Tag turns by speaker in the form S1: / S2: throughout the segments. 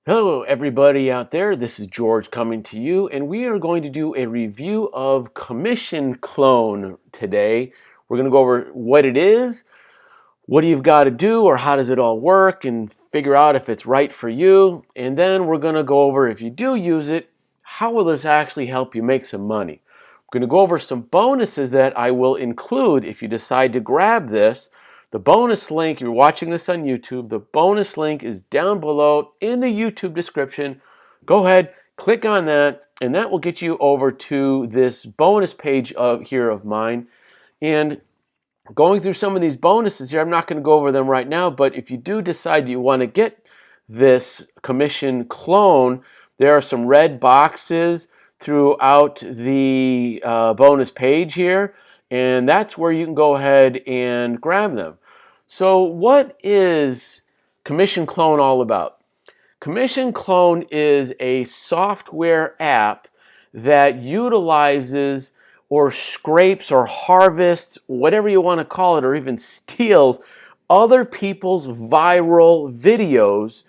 S1: Hello everybody out there, this is George coming to you, and we are going to do a review of Commission Clone today. We're going to go over what it is, what you've got to do, or how does it all work, and figure out if it's right for you. And then we're going to go over, if you do use it, how will this actually help you make some money. We're going to go over some bonuses that I will include if you decide to grab this. The bonus link, you're watching this on YouTube, the bonus link is down below in the YouTube description. Go ahead, click on that, and that will get you over to this bonus page here of mine. And going through some of these bonuses here, I'm not going to go over them right now, but if you do decide you want to get this commission clone, there are some red boxes throughout the bonus page here, and that's where you can go ahead and grab them. So what is Commission Clone all about? Commission Clone is a software app that utilizes or scrapes or harvests, whatever you want to call it, or even steals other people's viral videos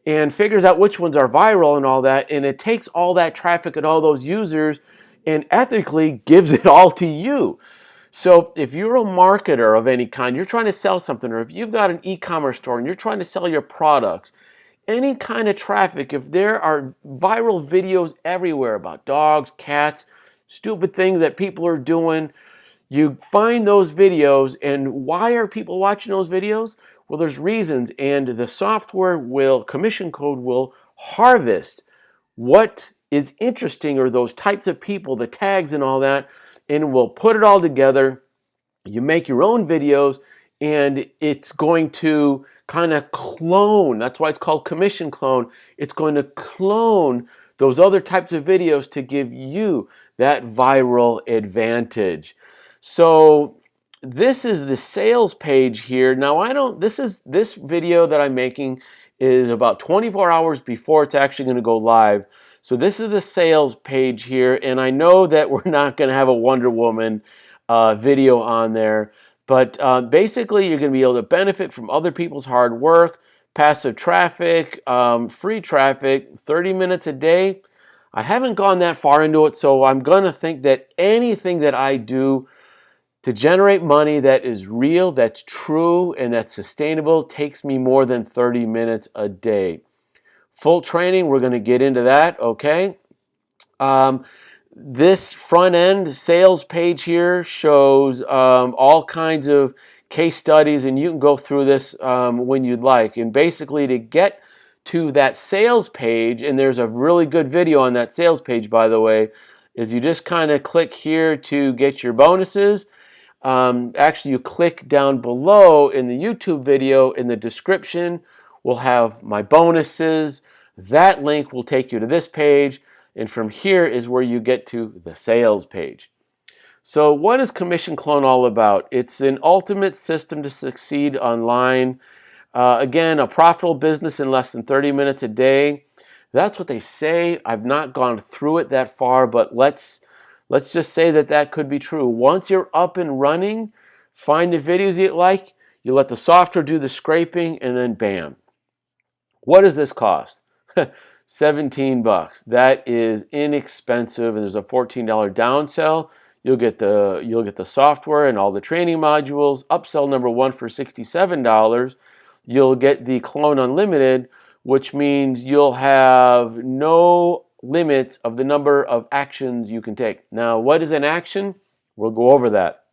S1: and figures out which ones are viral and all that, and it takes all that traffic and all those users and ethically gives it all to you. So if you're a marketer of any kind, you're trying to sell something, or if you've got an e-commerce store and you're trying to sell your products, any kind of traffic, if there are viral videos everywhere about dogs, cats, stupid things that people are doing, you find those videos, and why are people watching those videos? Well, there's reasons, and the software will, commission code will harvest what is interesting, or those types of people, the tags and all that, and we'll put it all together. You make your own videos, and it's going to kind of clone. That's why it's called Commission Clone. It's going to clone those other types of videos to give you that viral advantage. So this is the sales page here. Now this video that I'm making is about 24 hours before it's actually going to go live. So this is the sales page here, and I know that we're not going to have a Wonder Woman video on there, but basically you're going to be able to benefit from other people's hard work, passive traffic, free traffic, 30 minutes a day. I haven't gone that far into it, so I'm going to think that anything that I do to generate money that is real, that's true, and that's sustainable takes me more than 30 minutes a day. Full training, we're going to get into that, okay? This front end sales page here shows all kinds of case studies, and you can go through this when you'd like. And basically, to get to that sales page, and there's a really good video on that sales page, by the way, is you just kind of click here to get your bonuses. Actually, you click down below in the YouTube video in the description. We'll have my bonuses. That link will take you to this page. And from here is where you get to the sales page. So what is Commission Clone all about? It's an ultimate system to succeed online. Again, a profitable business in less than 30 minutes a day. That's what they say. I've not gone through it that far, but let's just say that that could be true. Once you're up and running, find the videos you like, you let the software do the scraping, and then bam. What does this cost? 17 bucks. That is inexpensive, and there's a $14 downsell. You'll get the software and all the training modules. Upsell number one for $67. You'll get the Clone Unlimited, which means you'll have no limits of the number of actions you can take. Now, what is an action? We'll go over that.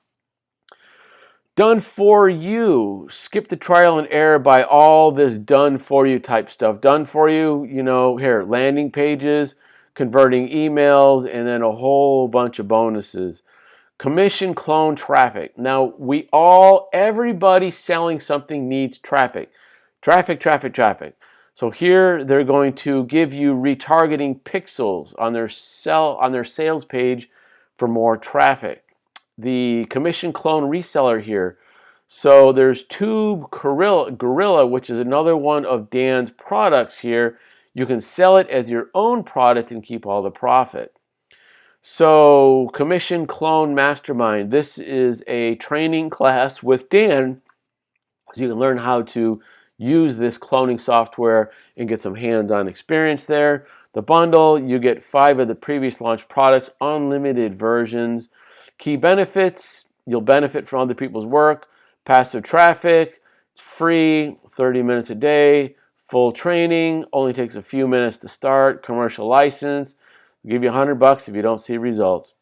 S1: Done for you. Skip the trial and error by all this done for you type stuff. Done for you, here, landing pages, converting emails, and then a whole bunch of bonuses. Commission clone traffic. Now, everybody selling something needs traffic. Traffic, traffic, traffic. So here they're going to give you retargeting pixels on their sales page for more traffic. The Commission Clone reseller here. So there's Tube Gorilla, which is another one of Dan's products here. You can sell it as your own product and keep all the profit. So Commission Clone Mastermind. This is a training class with Dan, so you can learn how to use this cloning software and get some hands-on experience there. The bundle, you get 5 of the previous launch products, unlimited versions. Key benefits, you'll benefit from other people's work. Passive traffic, it's free, 30 minutes a day. Full training, only takes a few minutes to start. Commercial license, will give you $100 if you don't see results.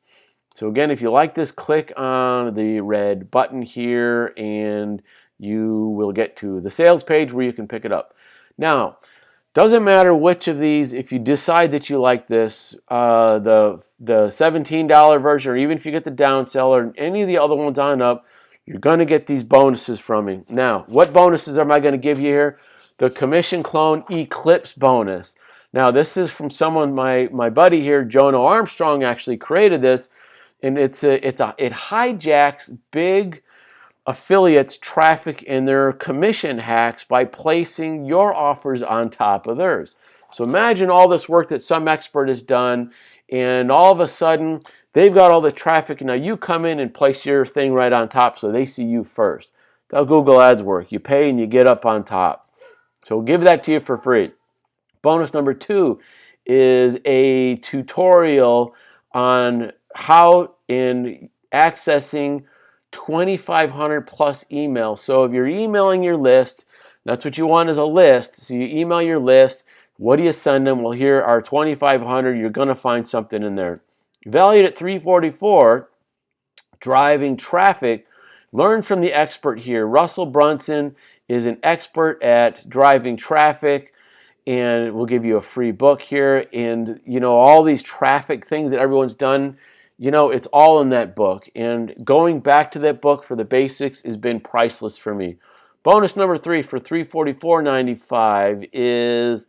S1: So again, if you like this, click on the red button here and you will get to the sales page where you can pick it up. Now, doesn't matter which of these, if you decide that you like this, the $17 version, or even if you get the downsell or any of the other ones on up, you're going to get these bonuses from me. Now, what bonuses am I going to give you here? The Commission Clone Eclipse bonus. Now, this is from someone, my buddy here, Jono Armstrong, actually created this, and it hijacks big affiliates' traffic and their commission hacks by placing your offers on top of theirs. So imagine all this work that some expert has done, and all of a sudden they've got all the traffic, and now you come in and place your thing right on top so they see you first. That's how Google Ads work. You pay and you get up on top. So we'll give that to you for free. Bonus number 2 is a tutorial on how in accessing 2,500 plus emails. So if you're emailing your list, that's what you want is a list. So you email your list. What do you send them? Well, here are 2,500. You're going to find something in there. Valued at $344, driving traffic. Learn from the expert here. Russell Brunson is an expert at driving traffic, and we'll give you a free book here. And you know, all these traffic things that everyone's done, you know, it's all in that book. And going back to that book for the basics has been priceless for me. Bonus number 3 for $344.95 is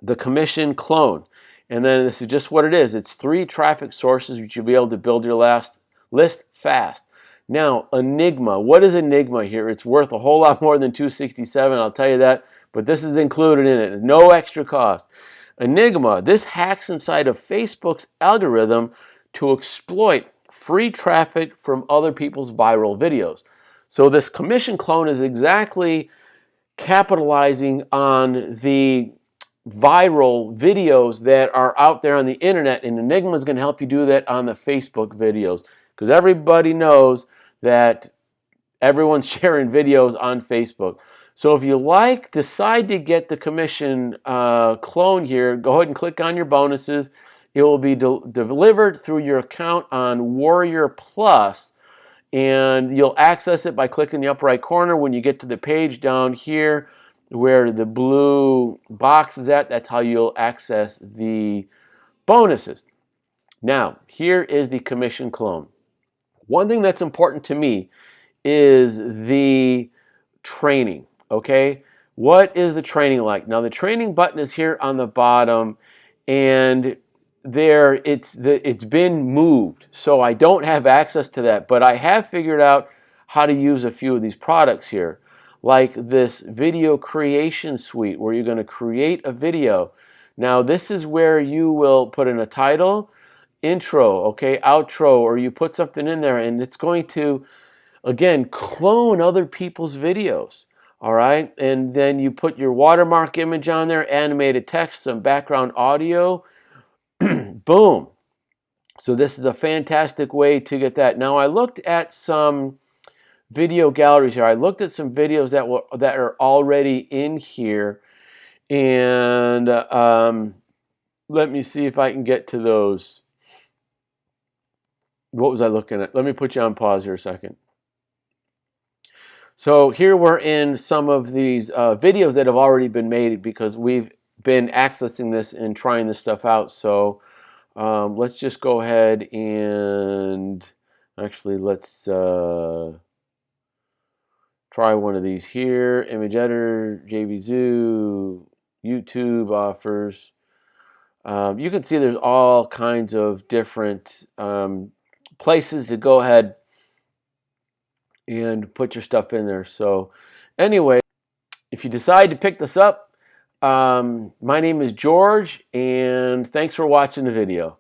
S1: the Commission Clone. And then this is just what it is. It's 3 traffic sources which you'll be able to build your last list fast. Now, Enigma. What is Enigma here? It's worth a whole lot more than $267, I'll tell you that. But this is included in it. No extra cost. Enigma, this hacks inside of Facebook's algorithm to exploit free traffic from other people's viral videos. So this Commission Clone is exactly capitalizing on the viral videos that are out there on the internet, and Enigma is going to help you do that on the Facebook videos, because everybody knows that everyone's sharing videos on Facebook. So if you decide to get the Commission Clone here, go ahead and click on your bonuses. It will be delivered through your account on Warrior Plus, and you'll access it by clicking the upper right corner. When you get to the page down here where the blue box is at, that's how you'll access the bonuses. Now, here is the Commission Clone. One thing that's important to me is the training, okay? What is the training like? Now, the training button is here on the bottom, and it's been moved, so I don't have access to that, but I have figured out how to use a few of these products here, like this video creation suite where you're going to create a video. Now, this is where you will put in a title, intro, okay, outro, or you put something in there, and it's going to, again, clone other people's videos. All right, and then you put your watermark image on there, animated text, some background audio. Boom. So this is a fantastic way to get that. Now, I looked at some video galleries here. I looked at some videos that are already in here, and let me see if I can get to those. What was I looking at? Let me put you on pause here a second. So here we're in some of these videos that have already been made because we've been accessing this and trying this stuff out. So let's just go ahead and actually let's try one of these here. Image editor, JVZoo, YouTube offers. You can see there's all kinds of different places to go ahead and put your stuff in there. So anyway, if you decide to pick this up, my name is George, and thanks for watching the video.